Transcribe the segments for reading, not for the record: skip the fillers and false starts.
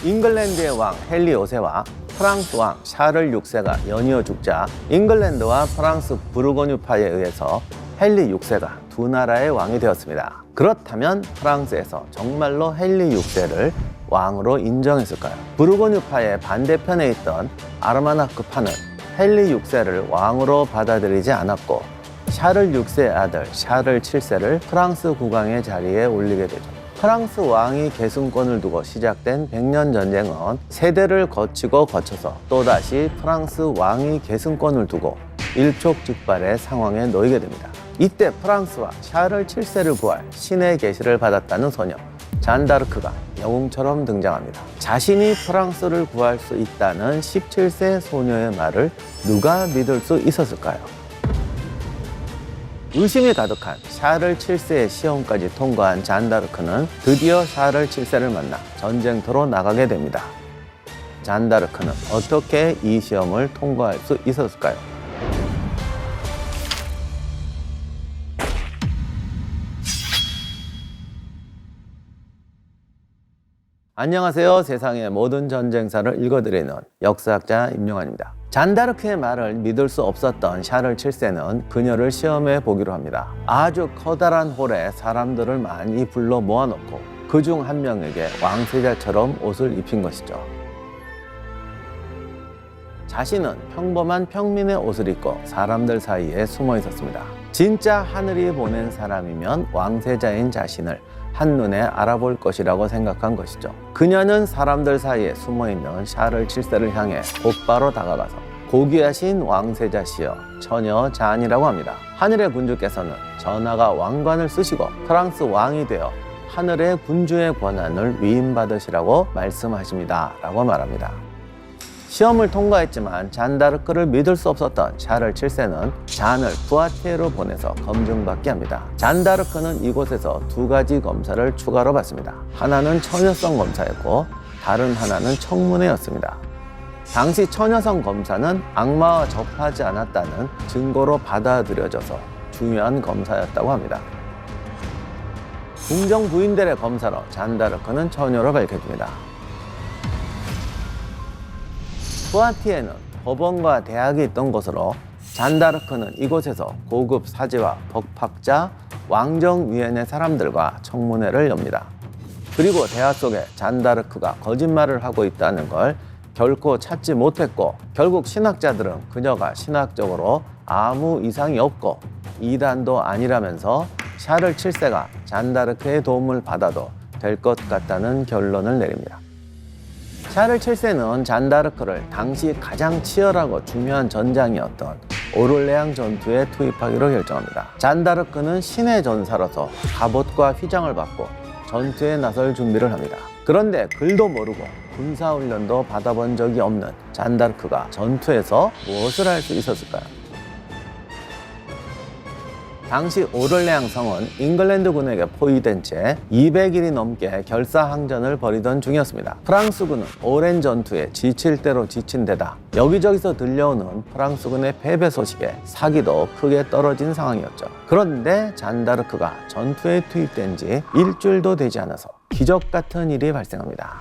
잉글랜드의 왕 헨리 5세와 프랑스 왕 샤를 6세가 연이어 죽자 잉글랜드와 프랑스 부르고뉴파에 의해서 헨리 6세가 두 나라의 왕이 되었습니다. 그렇다면 프랑스에서 정말로 헨리 6세를 왕으로 인정했을까요? 부르고뉴파의 반대편에 있던 아르마나크파는 헨리 6세를 왕으로 받아들이지 않았고 샤를 6세의 아들 샤를 7세를 프랑스 국왕의 자리에 올리게 되죠. 프랑스 왕이 계승권을 두고 시작된 백년 전쟁은 세대를 거쳐서 또다시 프랑스 왕이 계승권을 두고 일촉즉발의 상황에 놓이게 됩니다. 이때 프랑스와 샤를 7세를 구할 신의 계시를 받았다는 소녀 잔다르크가 영웅처럼 등장합니다. 자신이 프랑스를 구할 수 있다는 17세 소녀의 말을 누가 믿을 수 있었을까요? 의심이 가득한 샤를 7세의 시험까지 통과한 잔다르크는 드디어 샤를 7세를 만나 전쟁터로 나가게 됩니다. 잔다르크는 어떻게 이 시험을 통과할 수 있었을까요? 안녕하세요. 세상의 모든 전쟁사를 읽어드리는 역사학자 임용환입니다. 잔다르크의 말을 믿을 수 없었던 샤를 7세는 그녀를 시험해 보기로 합니다. 아주 커다란 홀에 사람들을 많이 불러 모아놓고 그중 한 명에게 왕세자처럼 옷을 입힌 것이죠. 자신은 평범한 평민의 옷을 입고 사람들 사이에 숨어 있었습니다. 진짜 하늘이 보낸 사람이면 왕세자인 자신을 한눈에 알아볼 것이라고 생각한 것이죠. 그녀는 사람들 사이에 숨어있는 샤를 7세를 향해 곧바로 다가가서 고귀하신 왕세자시여 처녀 잔이라고 합니다. 하늘의 군주께서는 전하가 왕관을 쓰시고 프랑스 왕이 되어 하늘의 군주의 권한을 위임받으시라고 말씀하십니다 라고 말합니다. 시험을 통과했지만 잔다르크를 믿을 수 없었던 샤를 7세는 잔을 부아티에로 보내서 검증받게 합니다. 잔다르크는 이곳에서 두 가지 검사를 추가로 받습니다. 하나는 처녀성 검사였고 다른 하나는 청문회였습니다. 당시 처녀성 검사는 악마와 접하지 않았다는 증거로 받아들여져서 중요한 검사였다고 합니다. 궁정 부인들의 검사로 잔다르크는 처녀로 밝혀집니다. 부아티에는 법원과 대학이 있던 곳으로 잔다르크는 이곳에서 고급 사제와 법학자, 왕정위원회 사람들과 청문회를 엽니다. 그리고 대화 속에 잔다르크가 거짓말을 하고 있다는 걸 결코 찾지 못했고 결국 신학자들은 그녀가 신학적으로 아무 이상이 없고 이단도 아니라면서 샤를 7세가 잔다르크의 도움을 받아도 될 것 같다는 결론을 내립니다. 샤를 7세는 잔다르크를 당시 가장 치열하고 중요한 전장이었던 오를레앙 전투에 투입하기로 결정합니다. 잔다르크는 신의 전사로서 갑옷과 휘장을 받고 전투에 나설 준비를 합니다. 그런데 글도 모르고 군사훈련도 받아본 적이 없는 잔다르크가 전투에서 무엇을 할 수 있었을까요? 당시 오를레앙 성은 잉글랜드군에게 포위된 채 200일이 넘게 결사항전을 벌이던 중이었습니다. 프랑스군은 오랜 전투에 지칠 대로 지친 데다 여기저기서 들려오는 프랑스군의 패배 소식에 사기도 크게 떨어진 상황이었죠. 그런데 잔다르크가 전투에 투입된 지 일주일도 되지 않아서 기적 같은 일이 발생합니다.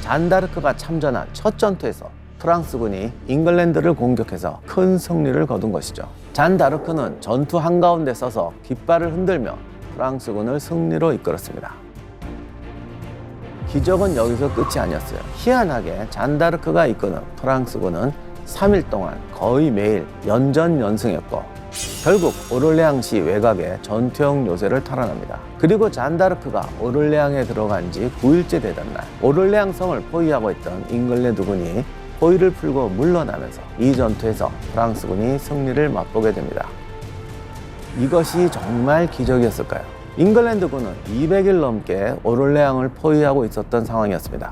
잔다르크가 참전한 첫 전투에서 프랑스군이 잉글랜드를 공격해서 큰 승리를 거둔 것이죠. 잔다르크는 전투 한가운데 서서 깃발을 흔들며 프랑스군을 승리로 이끌었습니다. 기적은 여기서 끝이 아니었어요. 희한하게 잔다르크가 이끄는 프랑스군은 3일 동안 거의 매일 연전연승했고 결국 오를레앙시 외곽에 전투형 요새를 탈환합니다. 그리고 잔다르크가 오를레앙에 들어간 지 9일째 되던 날 오를레앙 성을 포위하고 있던 잉글랜드군이 포위를 풀고 물러나면서 이 전투에서 프랑스군이 승리를 맛보게 됩니다. 이것이 정말 기적이었을까요? 잉글랜드군은 200일 넘게 오를레앙을 포위하고 있었던 상황이었습니다.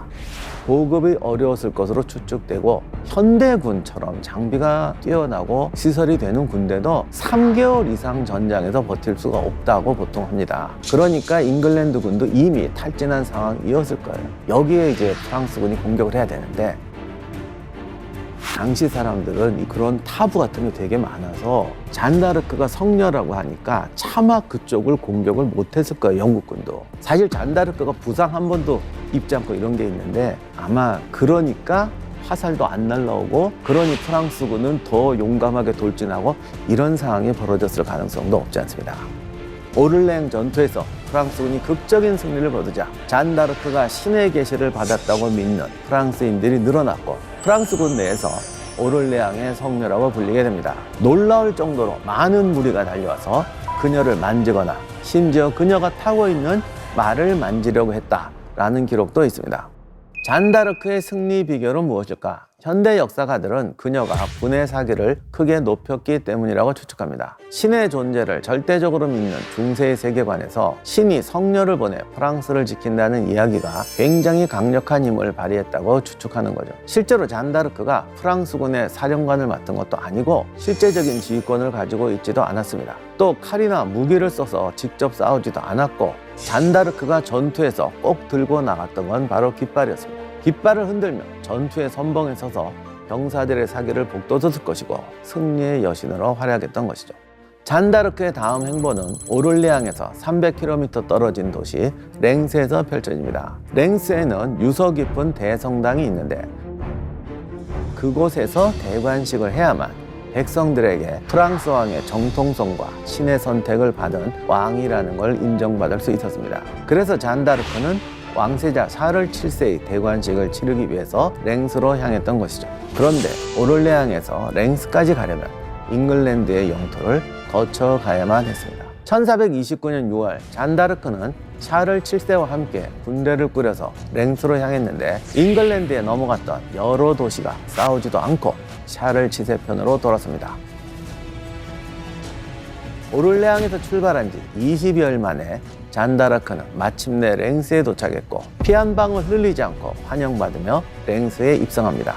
보급이 어려웠을 것으로 추측되고 현대군처럼 장비가 뛰어나고 시설이 되는 군대도 3개월 이상 전장에서 버틸 수가 없다고 보통 합니다. 그러니까 잉글랜드군도 이미 탈진한 상황이었을 거예요. 여기에 이제 프랑스군이 공격을 해야 되는데 당시 사람들은 그런 타부 같은 게 되게 많아서 잔다르크가 성녀라고 하니까 차마 그쪽을 공격을 못했을 거예요, 영국군도. 사실 잔다르크가 부상 한 번도 입지 않고 이런 게 있는데 아마 그러니까 화살도 안 날라오고 그러니 프랑스군은 더 용감하게 돌진하고 이런 상황이 벌어졌을 가능성도 없지 않습니다. 오를레앙 전투에서 프랑스군이 극적인 승리를 거두자 잔다르크가 신의 계시를 받았다고 믿는 프랑스인들이 늘어났고 프랑스군 내에서 오를레앙의 성녀라고 불리게 됩니다. 놀라울 정도로 많은 무리가 달려와서 그녀를 만지거나 심지어 그녀가 타고 있는 말을 만지려고 했다라는 기록도 있습니다. 잔다르크의 승리 비결은 무엇일까? 현대 역사가들은 그녀가 분의 사기를 크게 높였기 때문이라고 추측합니다. 신의 존재를 절대적으로 믿는 중세의 세계관에서 신이 성녀를 보내 프랑스를 지킨다는 이야기가 굉장히 강력한 힘을 발휘했다고 추측하는 거죠. 실제로 잔다르크가 프랑스군의 사령관을 맡은 것도 아니고 실제적인 지휘권을 가지고 있지도 않았습니다. 또 칼이나 무기를 써서 직접 싸우지도 않았고 잔다르크가 전투에서 꼭 들고 나갔던 건 바로 깃발이었습니다. 깃발을 흔들며 전투의 선봉에 서서 병사들의 사기를 북돋았을 것이고 승리의 여신으로 활약했던 것이죠. 잔다르크의 다음 행보는 오를레앙에서 300km 떨어진 도시 랭스에서 펼쳐집니다. 랭스에는 유서 깊은 대성당이 있는데 그곳에서 대관식을 해야만 백성들에게 프랑스 왕의 정통성과 신의 선택을 받은 왕이라는 걸 인정받을 수 있었습니다. 그래서 잔다르크는 왕세자 샤를 7세의 대관식을 치르기 위해서 랭스로 향했던 것이죠. 그런데 오를레앙에서 랭스까지 가려면 잉글랜드의 영토를 거쳐가야만 했습니다. 1429년 6월 잔다르크는 샤를 7세와 함께 군대를 꾸려서 랭스로 향했는데 잉글랜드에 넘어갔던 여러 도시가 싸우지도 않고 샤를 7세 편으로 돌았습니다. 오를레앙에서 출발한 지 20여일 만에 잔다르크는 마침내 랭스에 도착했고 피 한 방울 흘리지 않고 환영받으며 랭스에 입성합니다.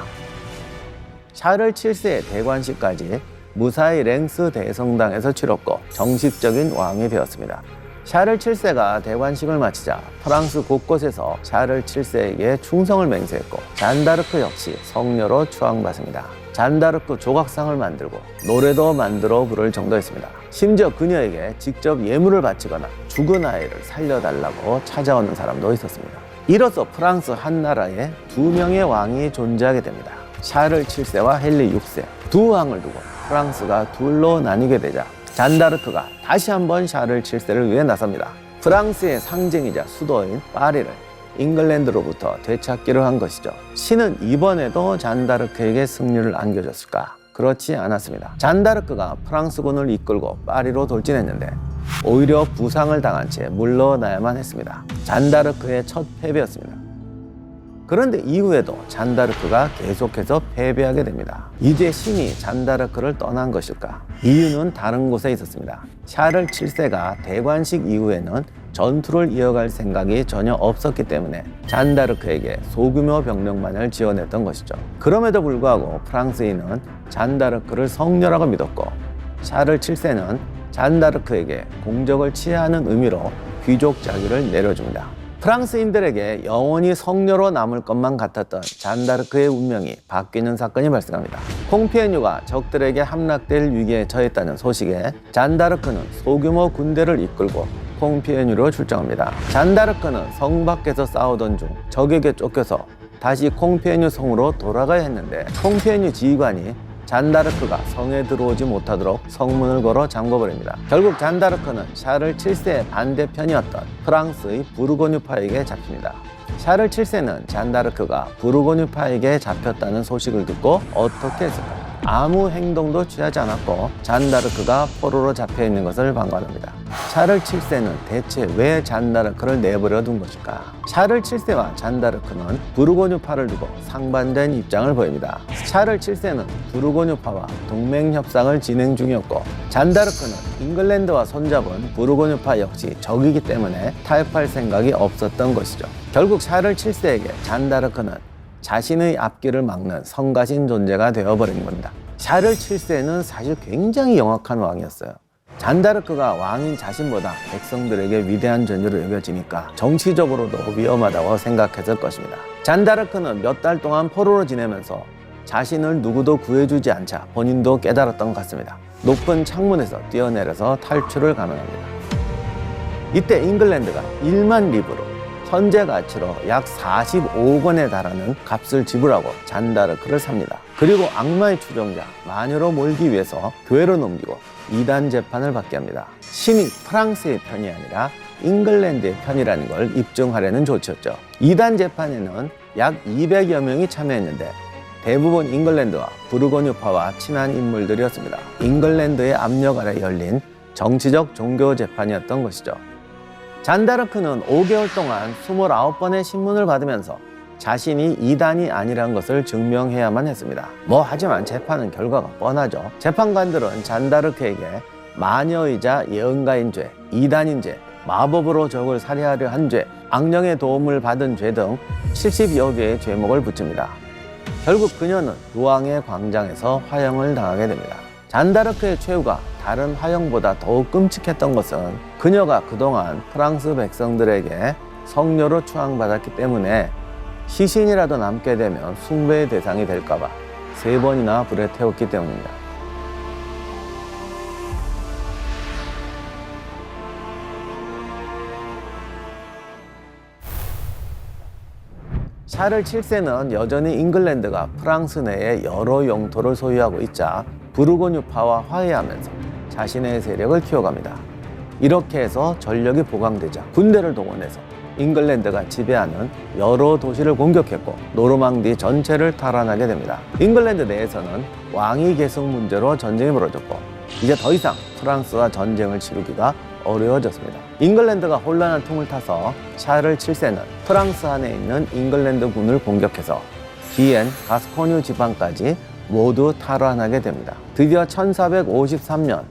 샤를 7세의 대관식까지 무사히 랭스 대성당에서 치렀고 정식적인 왕이 되었습니다. 샤를 7세가 대관식을 마치자 프랑스 곳곳에서 샤를 7세에게 충성을 맹세했고 잔다르크 역시 성녀로 추앙받습니다. 잔다르크 조각상을 만들고 노래도 만들어 부를 정도였습니다. 심지어 그녀에게 직접 예물을 바치거나 죽은 아이를 살려달라고 찾아오는 사람도 있었습니다. 이로써 프랑스 한나라에 두 명의 왕이 존재하게 됩니다. 샤를 7세와 헨리 6세 두 왕을 두고 프랑스가 둘로 나뉘게 되자 잔다르크가 다시 한번 샤를 7세를 위해 나섭니다. 프랑스의 상징이자 수도인 파리를 잉글랜드로부터 되찾기로 한 것이죠. 신은 이번에도 잔다르크에게 승리를 안겨줬을까? 그렇지 않았습니다. 잔다르크가 프랑스군을 이끌고 파리로 돌진했는데 오히려 부상을 당한 채 물러나야만 했습니다. 잔다르크의 첫 패배였습니다. 그런데 이후에도 잔다르크가 계속해서 패배하게 됩니다. 이제 신이 잔다르크를 떠난 것일까? 이유는 다른 곳에 있었습니다. 샤를 7세가 대관식 이후에는 전투를 이어갈 생각이 전혀 없었기 때문에 잔다르크에게 소규모 병력만을 지원했던 것이죠. 그럼에도 불구하고 프랑스인은 잔다르크를 성녀라고 믿었고 샤를 7세는 잔다르크에게 공적을 취하는 의미로 귀족 자기를 내려줍니다. 프랑스인들에게 영원히 성녀로 남을 것만 같았던 잔다르크의 운명이 바뀌는 사건이 발생합니다. 콩피에뉴가 적들에게 함락될 위기에 처했다는 소식에 잔다르크는 소규모 군대를 이끌고 콩피에뉴로 출정합니다. 잔다르크는 성 밖에서 싸우던 중 적에게 쫓겨서 다시 콩피에뉴 성으로 돌아가야 했는데 콩피에뉴 지휘관이 잔다르크가 성에 들어오지 못하도록 성문을 걸어 잠궈버립니다. 결국 잔다르크는 샤를 7세의 반대편이었던 프랑스의 부르고뉴파에게 잡힙니다. 샤를 7세는 잔다르크가 부르고뉴파에게 잡혔다는 소식을 듣고 어떻게 했을까요? 아무 행동도 취하지 않았고 잔다르크가 포로로 잡혀있는 것을 방관합니다. 샤를 7세는 대체 왜 잔다르크를 내버려 둔 것일까? 샤를 7세와 잔다르크는 부르고뉴파를 두고 상반된 입장을 보입니다. 샤를 7세는 부르고뉴파와 동맹 협상을 진행 중이었고 잔다르크는 잉글랜드와 손잡은 부르고뉴파 역시 적이기 때문에 타협할 생각이 없었던 것이죠. 결국 샤를 7세에게 잔다르크는 자신의 앞길을 막는 성가신 존재가 되어버린 겁니다. 샤를 7세는 사실 굉장히 영악한 왕이었어요. 잔다르크가 왕인 자신보다 백성들에게 위대한 존재로 여겨지니까 정치적으로도 위험하다고 생각했을 것입니다. 잔다르크는 몇 달 동안 포로로 지내면서 자신을 누구도 구해주지 않자 본인도 깨달았던 것 같습니다. 높은 창문에서 뛰어내려서 탈출을 감행합니다. 이때 잉글랜드가 1만 리브로, 현재 가치로 약 45억 원에 달하는 값을 지불하고 잔다르크를 삽니다. 그리고 악마의 추종자 마녀로 몰기 위해서 교회로 넘기고 이단 재판을 받게 합니다. 신이 프랑스의 편이 아니라 잉글랜드의 편이라는 걸 입증하려는 조치였죠. 이단 재판에는 약 200여 명이 참여했는데 대부분 잉글랜드와 부르고뉴파와 친한 인물들이었습니다. 잉글랜드의 압력 아래 열린 정치적 종교 재판이었던 것이죠. 잔다르크는 5개월 동안 29번의 신문을 받으면서 자신이 이단이 아니란 것을 증명해야만 했습니다. 하지만 재판은 결과가 뻔하죠. 재판관들은 잔다르크에게 마녀이자 예언가인 죄, 이단인 죄, 마법으로 적을 살해하려 한 죄, 악령의 도움을 받은 죄 등 70여 개의 죄목을 붙입니다. 결국 그녀는 루앙의 광장에서 화형을 당하게 됩니다. 잔다르크의 최후가 다른 화형보다 더욱 끔찍했던 것은 그녀가 그동안 프랑스 백성들에게 성녀로 추앙받았기 때문에 시신이라도 남게 되면 숭배의 대상이 될까봐 3번이나 불에 태웠기 때문입니다. 샤를 7세는 여전히 잉글랜드가 프랑스 내에 여러 영토를 소유하고 있자 부르고뉴파와 화해하면서 자신의 세력을 키워갑니다. 이렇게 해서 전력이 보강되자 군대를 동원해서 잉글랜드가 지배하는 여러 도시를 공격했고 노르망디 전체를 탈환하게 됩니다. 잉글랜드 내에서는 왕위 계승 문제로 전쟁이 벌어졌고 이제 더 이상 프랑스와 전쟁을 치르기가 어려워졌습니다. 잉글랜드가 혼란한 틈을 타서 샤를 7세는 프랑스 안에 있는 잉글랜드 군을 공격해서 기엔, 가스코뉴 지방까지 모두 탈환하게 됩니다. 드디어 1453년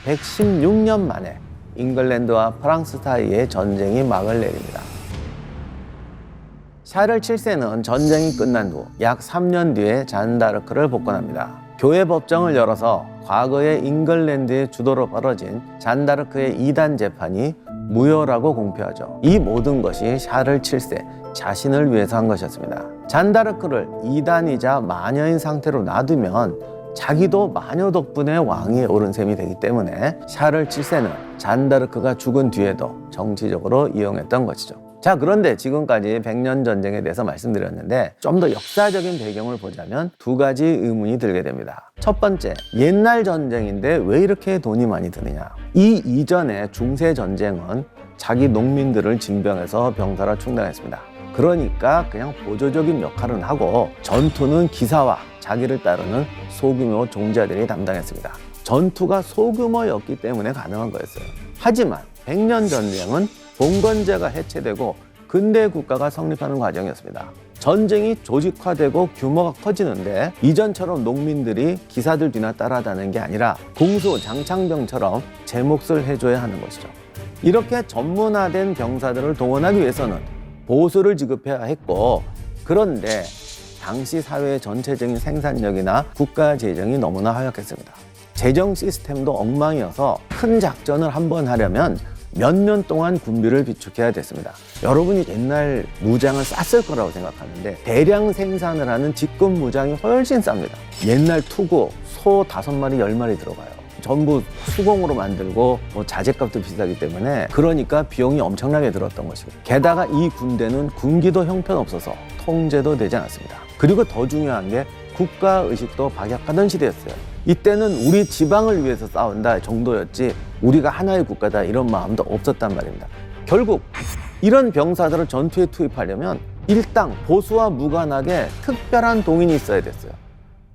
116년 만에 잉글랜드와 프랑스 사이의 전쟁이 막을 내립니다. 샤를 7세는 전쟁이 끝난 후 약 3년 뒤에 잔다르크를 복권합니다. 교회 법정을 열어서 과거의 잉글랜드의 주도로 벌어진 잔다르크의 이단 재판이 무효라고 공표하죠. 이 모든 것이 샤를 7세 자신을 위해서 한 것이었습니다. 잔다르크를 이단이자 마녀인 상태로 놔두면 자기도 마녀 덕분에 왕위에 오른 셈이 되기 때문에 샤를 7세는 잔다르크가 죽은 뒤에도 정치적으로 이용했던 것이죠. 자, 그런데 지금까지 100년 전쟁에 대해서 말씀드렸는데 좀 더 역사적인 배경을 보자면 2가지 의문이 들게 됩니다. 첫 번째, 옛날 전쟁인데 왜 이렇게 돈이 많이 드느냐. 이 이전의 중세 전쟁은 자기 농민들을 징병해서 병사로 충당했습니다. 그러니까 그냥 보조적인 역할은 하고 전투는 기사와 자기를 따르는 소규모 종자들이 담당했습니다. 전투가 소규모였기 때문에 가능한 거였어요. 하지만 100년 전쟁은 봉건제가 해체되고 근대 국가가 성립하는 과정이었습니다. 전쟁이 조직화되고 규모가 커지는데 이전처럼 농민들이 기사들 뒤나 따라다니는 게 아니라 공수 장창병처럼 제 몫을 해줘야 하는 것이죠. 이렇게 전문화된 병사들을 동원하기 위해서는 보수를 지급해야 했고, 그런데 당시 사회의 전체적인 생산력이나 국가 재정이 너무나 허약했습니다. 재정 시스템도 엉망이어서 큰 작전을 한번 하려면 몇 년 동안 군비를 비축해야 됐습니다. 여러분이 옛날 무장을 쌌을 거라고 생각하는데 대량 생산을 하는 직군 무장이 훨씬 쌉니다. 옛날 투구, 소 5마리, 10마리 들어가요. 전부 수공으로 만들고 자재값도 비싸기 때문에 그러니까 비용이 엄청나게 들었던 것이고, 게다가 이 군대는 군기도 형편없어서 통제도 되지 않았습니다. 그리고 더 중요한 게 국가의식도 박약하던 시대였어요. 이때는 우리 지방을 위해서 싸운다 정도였지 우리가 하나의 국가다 이런 마음도 없었단 말입니다. 결국 이런 병사들을 전투에 투입하려면 일당 보수와 무관하게 특별한 동인이 있어야 됐어요.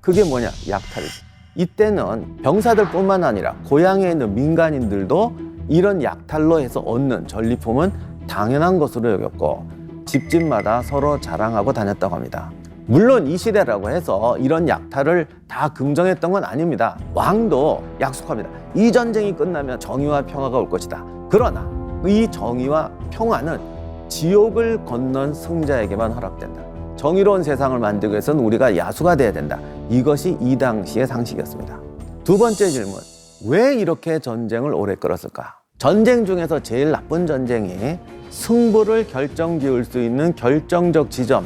그게 뭐냐? 약탈이죠. 이때는 병사들뿐만 아니라 고향에 있는 민간인들도 이런 약탈로 해서 얻는 전리품은 당연한 것으로 여겼고 집집마다 서로 자랑하고 다녔다고 합니다. 물론 이 시대라고 해서 이런 약탈을 다 긍정했던 건 아닙니다. 왕도 약속합니다. 이 전쟁이 끝나면 정의와 평화가 올 것이다. 그러나 이 정의와 평화는 지옥을 건넌 승자에게만 허락된다. 정의로운 세상을 만들기 위해서는 우리가 야수가 돼야 된다. 이것이 이 당시의 상식이었습니다. 두 번째 질문, 왜 이렇게 전쟁을 오래 끌었을까? 전쟁 중에서 제일 나쁜 전쟁이 승부를 결정지을 수 있는 결정적 지점,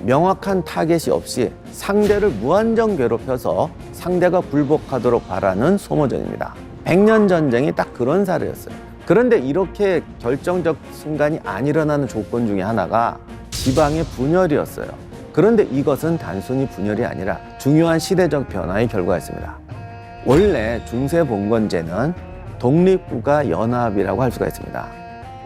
명확한 타겟이 없이 상대를 무한정 괴롭혀서 상대가 굴복하도록 바라는 소모전입니다. 백년 전쟁이 딱 그런 사례였어요. 그런데 이렇게 결정적 순간이 안 일어나는 조건 중에 하나가 지방의 분열이었어요. 그런데 이것은 단순히 분열이 아니라 중요한 시대적 변화의 결과였습니다. 원래 중세봉건제는 독립국가 연합이라고 할 수가 있습니다.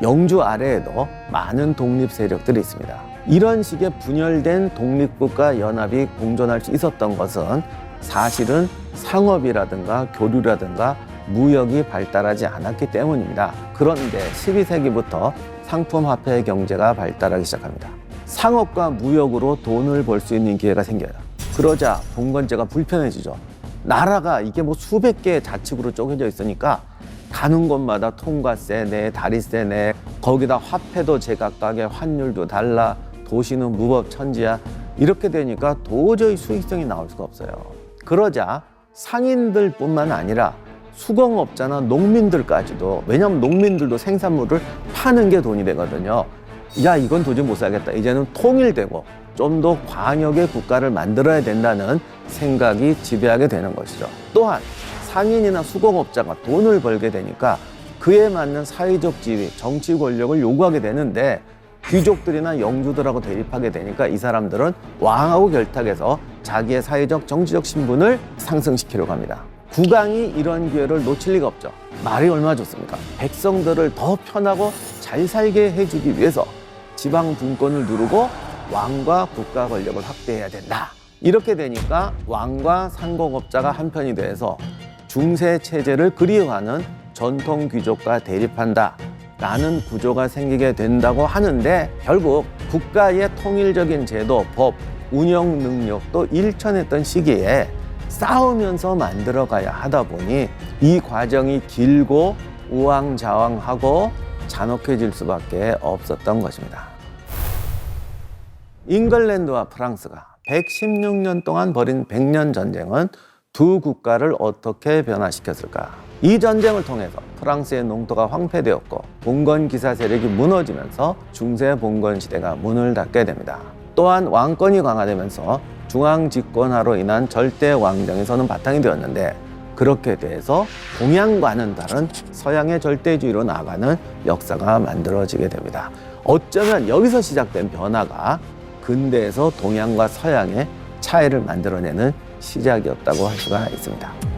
영주 아래에도 많은 독립 세력들이 있습니다. 이런 식의 분열된 독립국가 연합이 공존할 수 있었던 것은 사실은 상업이라든가 교류라든가 무역이 발달하지 않았기 때문입니다. 그런데 12세기부터 상품화폐 경제가 발달하기 시작합니다. 상업과 무역으로 돈을 벌 수 있는 기회가 생겨요. 그러자 봉건제가 불편해지죠. 나라가 이게 뭐 수백 개의 자치구로 쪼개져 있으니까 가는 곳마다 통과세 내, 다리세 내, 거기다 화폐도 제각각의 환율도 달라, 도시는 무법천지야. 이렇게 되니까 도저히 수익성이 나올 수가 없어요. 그러자 상인들뿐만 아니라 수공업자나 농민들까지도, 왜냐하면 농민들도 생산물을 파는 게 돈이 되거든요. 야, 이건 도저히 못 살겠다. 이제는 통일되고 좀 더 광역의 국가를 만들어야 된다는 생각이 지배하게 되는 것이죠. 또한 상인이나 수공업자가 돈을 벌게 되니까 그에 맞는 사회적 지위, 정치 권력을 요구하게 되는데 귀족들이나 영주들하고 대립하게 되니까 이 사람들은 왕하고 결탁해서 자기의 사회적, 정치적 신분을 상승시키려고 합니다. 국왕이 이런 기회를 놓칠 리가 없죠. 말이 얼마나 좋습니까? 백성들을 더 편하고 잘 살게 해주기 위해서 지방 분권을 누르고 왕과 국가 권력을 확대해야 된다. 이렇게 되니까 왕과 상공업자가 한편이 돼서 중세 체제를 그리워하는 전통 귀족과 대립한다 라는 구조가 생기게 된다고 하는데, 결국 국가의 통일적인 제도, 법, 운영 능력도 일천했던 시기에 싸우면서 만들어가야 하다 보니 이 과정이 길고 우왕좌왕하고 잔혹해질 수밖에 없었던 것입니다. 잉글랜드와 프랑스가 116년 동안 벌인 백년 전쟁은 두 국가를 어떻게 변화시켰을까? 이 전쟁을 통해서 프랑스의 농토가 황폐되었고 봉건 기사 세력이 무너지면서 중세 봉건 시대가 문을 닫게 됩니다. 또한 왕권이 강화되면서 중앙 집권화로 인한 절대 왕정이 서는 바탕이 되었는데, 그렇게 돼서 동양과는 다른 서양의 절대주의로 나아가는 역사가 만들어지게 됩니다. 어쩌면 여기서 시작된 변화가 근대에서 동양과 서양의 차이를 만들어내는 시작이었다고 할 수가 있습니다.